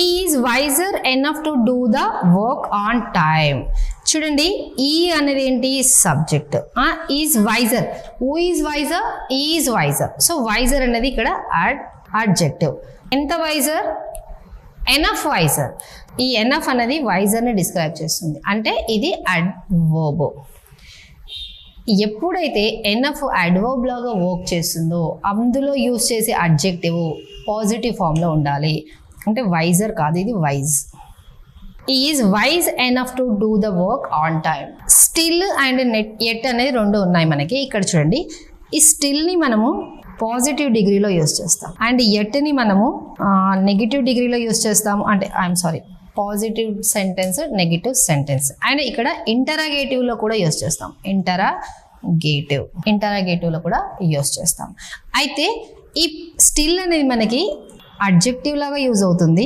Is wiser enough to do the work on time. చూడండి, ఈ అనేది ఏంటి? Subject. Is wiser. Who is wiser? Is wiser. So wiser అనేది ఇక్కడ adjective. ఎంత వైజర్? Enough wiser. ఈ ఎనఫ్ అనేది వైజర్ని డిస్క్రైబ్ చేస్తుంది, అంటే ఇది అడ్వర్బ్. ఎప్పుడైతే ఎనఫ్ అడ్వర్బ్ లాగా వర్క్ చేస్తుందో అందులో యూజ్ చేసే అడ్జెక్టివ్ పాజిటివ్ ఫామ్లో ఉండాలి. అంటే వైజర్ కాదు, ఇది wise. Is wise enough to do the work on time. Still and at అనేది రెండు ఉన్నాయి మనకి. ఇక్కడ చూడండి, ఈ స్టిల్ని మనము పాజిటివ్ డిగ్రీలో యూజ్ చేస్తాం అండ్ ఎట్ని మనము నెగిటివ్ డిగ్రీలో యూజ్ చేస్తాము. అంటే I'm sorry, positive sentence, negative sentence. And ఇక్కడ ఇంటరాగేటివ్లో కూడా యూజ్ చేస్తాం. ఇంటరాగేటివ్లో కూడా యూజ్ చేస్తాం. అయితే ఈ స్టిల్ అనేది మనకి అడ్జెక్టివ్ లాగా యూజ్ అవుతుంది